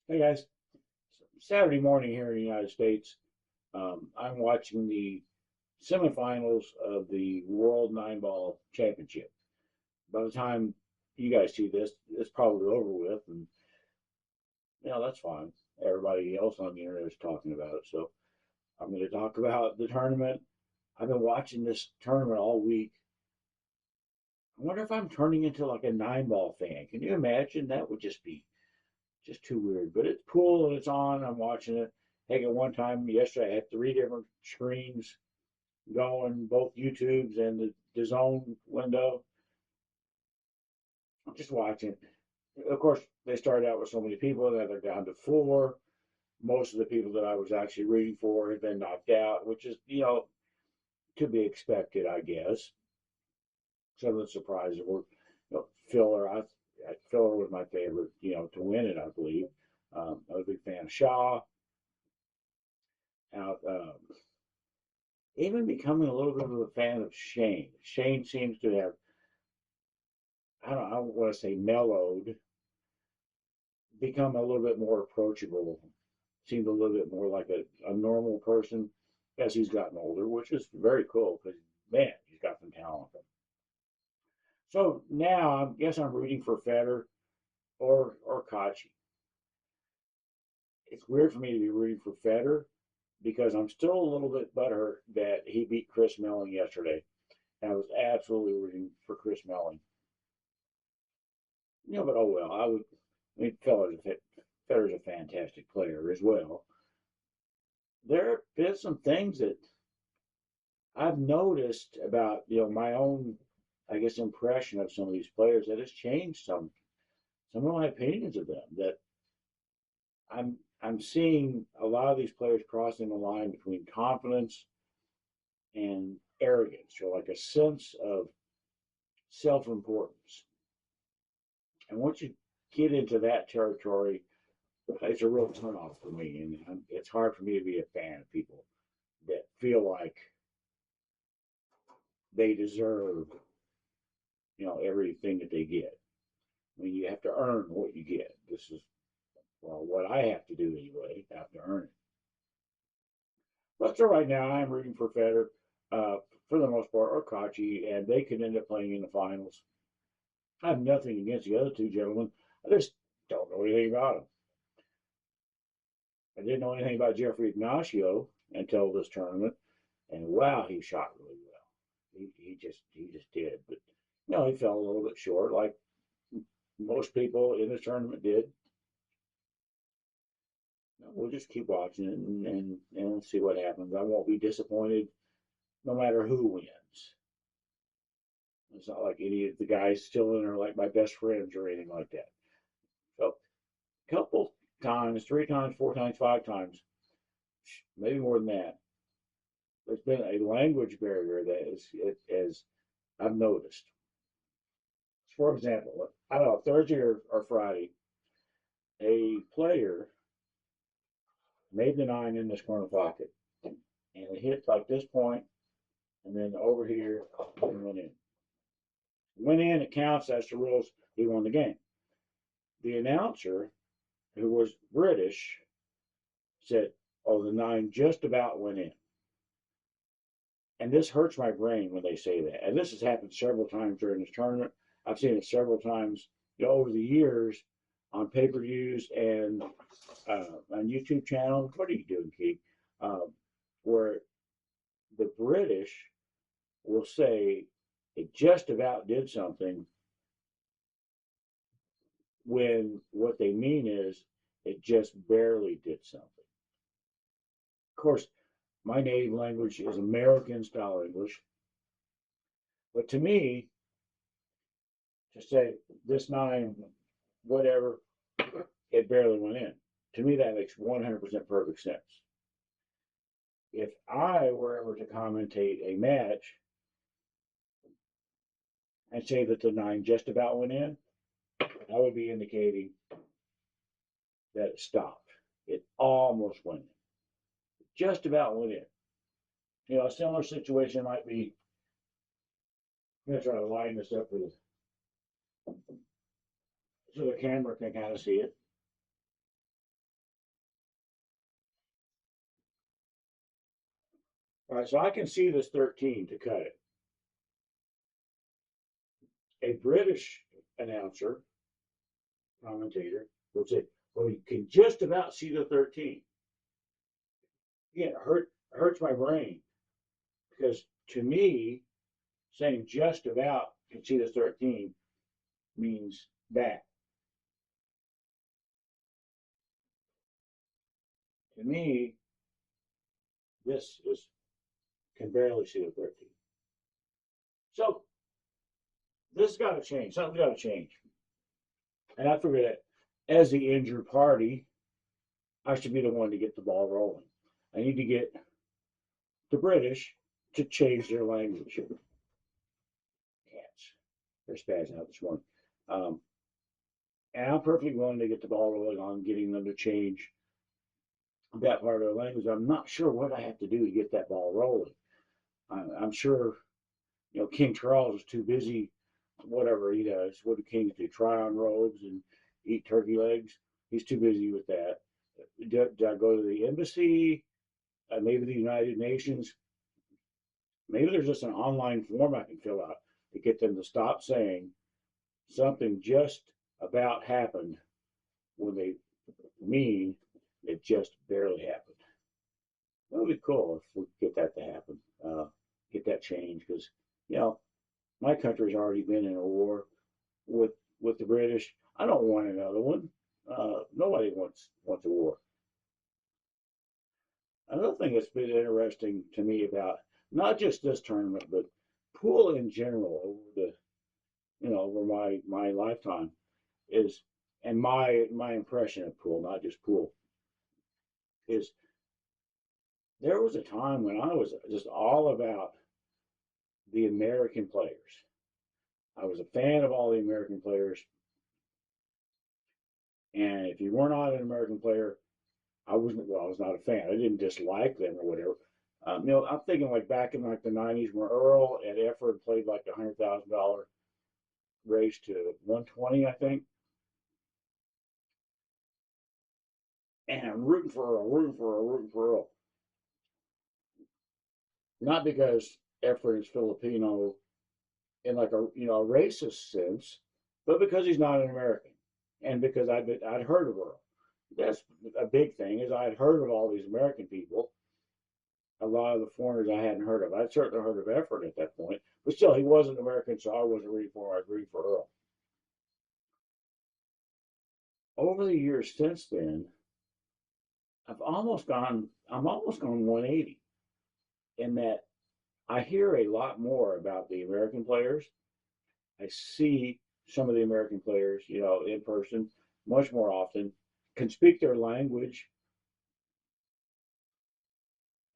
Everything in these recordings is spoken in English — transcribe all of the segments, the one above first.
Hey guys, Saturday morning here in the United States, I'm watching the semifinals of the World Nine Ball Championship. By the time you guys see this, it's probably over with, and that's fine. Everybody else on the internet is talking about it, so I'm going to talk about the tournament. I've been watching this tournament all week. I wonder if I'm turning into like a nine ball fan. Can you imagine? That would just be just too weird. But it's cool and it's on. I'm watching it. Heck, at one time yesterday, I had three different screens going, both YouTube's and the Zone window. I'm just watching. Of course, they started out with so many people, now they're down to four. Most of the people that I was actually rooting for had been knocked out, which is, to be expected, I guess. Some of the surprises were, Filler. Filler was my favorite, to win it, I believe. I was a big fan of Shaw. Out, even becoming a little bit of a fan of Shane. Shane seems to have, I don't want to say mellowed, become a little bit more approachable, seemed a little bit more like a normal person as he's gotten older, which is very cool because, man, he's got some talent. So now I guess I'm rooting for Federer or Kachi. It's weird for me to be rooting for Federer because I'm still a little bit butthurt that he beat Chris Melling yesterday. And I was absolutely rooting for Chris Melling. But oh well. I mean, Federer's a fantastic player as well. There have been some things that I've noticed about my own, I guess, impression of some of these players that has changed some of my opinions of them. That I'm seeing a lot of these players crossing the line between confidence and arrogance, or like a sense of self-importance. And once you get into that territory, it's a real turnoff for me, and it's hard for me to be a fan of people that feel like they deserve, everything that they get. I mean, you have to earn what you get. This is, well, what I have to do anyway. I have to earn it. But so right now, I'm rooting for Federer, uh, for the most part, or Kachi, and they could end up playing in the finals. I have nothing against the other two gentlemen. I just don't know anything about them. I didn't know anything about Jeffrey Ignacio until this tournament, and wow, he shot really well. He just did, but he fell a little bit short, like most people in this tournament did. We'll just keep watching it and see what happens. I won't be disappointed no matter who wins. It's not like any of the guys still in are like my best friends or anything like that. So a couple times, three times, four times, five times, maybe more than that. There's been a language barrier that is I've noticed. For example, I don't know, Thursday or Friday, a player made the nine in this corner pocket, and it hit like this point, and then over here and went in. Went in, it counts. That's the rules. He won the game. The announcer, who was British, said, "Oh, the nine just about went in." And this hurts my brain when they say that. And this has happened several times during this tournament. I've seen it several times, over the years on pay-per-views and on YouTube channels. What are you doing, Keith? Where the British will say it just about did something when what they mean is it just barely did something. Of course, my native language is American style English, but to me, to say this nine, whatever, it barely went in. To me, that makes 100% perfect sense. If I were ever to commentate a match and say that the nine just about went in, I would be indicating that it stopped. It almost went in. Just about went in. A similar situation might be, I'm going to try to line this up for this so the camera can kind of see it. All right, so I can see this 13 to cut it. A British announcer, commentator, will say, well, you can just about see the 13. Again, hurts my brain because to me, saying just about can see the 13 means that. To me, this is can barely see the 13. So this has got to change. Something's got to change. And I figured that as the injured party, I should be the one to get the ball rolling. I need to get the British to change their language. Cats, they're spazzing out this morning. Um, and I'm perfectly willing to get the ball rolling on getting them to change that part of their language. I'm not sure what I have to do to get that ball rolling. I'm sure, King Charles is too busy, whatever he does. What do kings do? Try on robes and eat turkey legs? He's too busy with that. Do I go to the embassy? Maybe the United Nations? Maybe there's just an online form I can fill out to get them to stop saying something just about happened when they mean it just barely happened. That would be cool if we get that to happen, get that change, because you know my country's already been in a war with the British. I don't want another one. Nobody wants a war. Another thing that's been interesting to me about not just this tournament, but pool in general over the over my lifetime is, and my impression of pool, not just pool, is there was a time when I was just all about the American players. I was a fan of all the American players, and if you were not an American player, I wasn't. Well, I was not a fan. I didn't dislike them or whatever. I'm thinking like back in like the '90s when Earl and Efford played like $100,000 race to 120, I think, and I'm rooting for Earl, rooting for Earl. Not because Efford is Filipino in like a a racist sense, but because he's not an American, and because I'd heard of Earl. That's a big thing. Is I'd heard of all these American people. A lot of the foreigners I hadn't heard of. I'd certainly heard of Efford at that point, but still, he wasn't American, so I wasn't rooting for him. I was rooting for Earl. Over the years since then, I'm almost gone 180 in that I hear a lot more about the American players. I see some of the American players, in person much more often, can speak their language,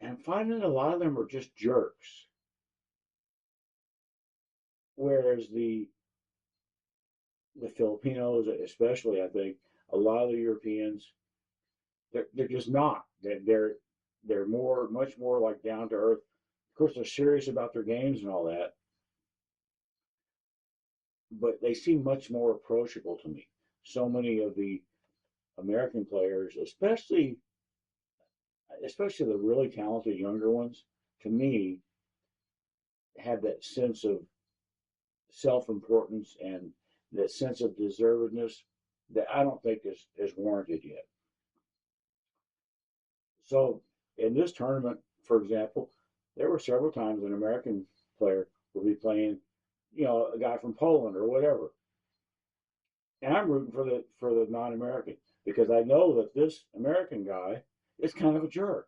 and I'm finding a lot of them are just jerks. Whereas the Filipinos, especially, I think a lot of the Europeans, they're just not. They're much more like down to earth. Of course, they're serious about their games and all that, but they seem much more approachable to me. So many of the American players, especially the really talented younger ones, to me, have that sense of self-importance and that sense of deservedness that I don't think is warranted yet. So in this tournament, for example, there were several times an American player would be playing, a guy from Poland or whatever, and I'm rooting for the non-American because I know that this American guy is kind of a jerk.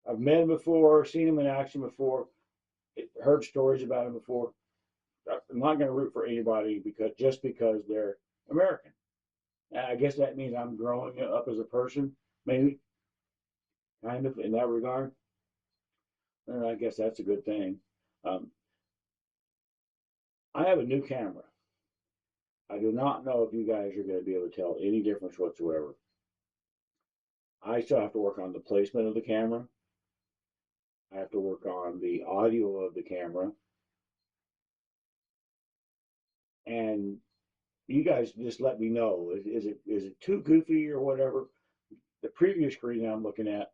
I've met him before, seen him in action before, heard stories about him before. I'm not going to root for anybody because they're American. And I guess that means I'm growing up as a person, maybe, kind of in that regard. And I guess that's a good thing. Um, I have a new camera. I do not know if you guys are going to be able to tell any difference whatsoever. I still have to work on the placement of the camera. I have to work on the audio of the camera. And you guys just let me know. Is it too goofy or whatever? The previous screen I'm looking at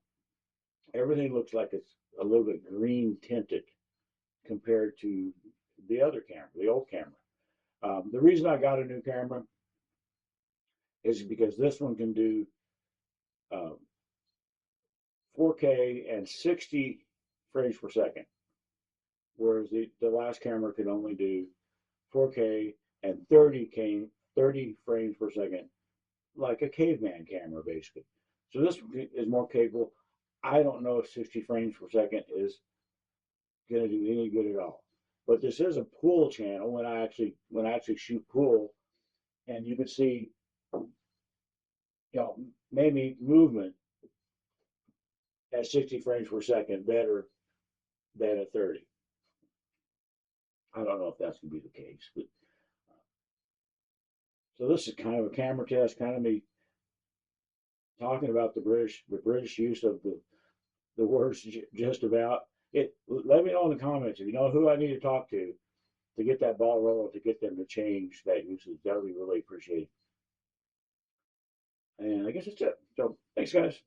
everything looks like it's a little bit green tinted compared to the other camera, the old camera. The reason I got a new camera is because this one can do uh, 4K and 60 frames per second, whereas the last camera could only do 4K and 30 frames per second, like a caveman camera, basically. So this is more capable. I don't know if 60 frames per second is going to do any good at all. But this is a pool channel when I actually shoot pool, and you can see, maybe movement at 60 frames per second better than at 30. I don't know if that's going to be the case, but so this is kind of a camera test, kind of me talking about the British use of the words just about it. Let me know in the comments if you know who I need to talk to get that ball rolling, to get them to change that usage. That would be really appreciated. And I guess that's it. So thanks, guys.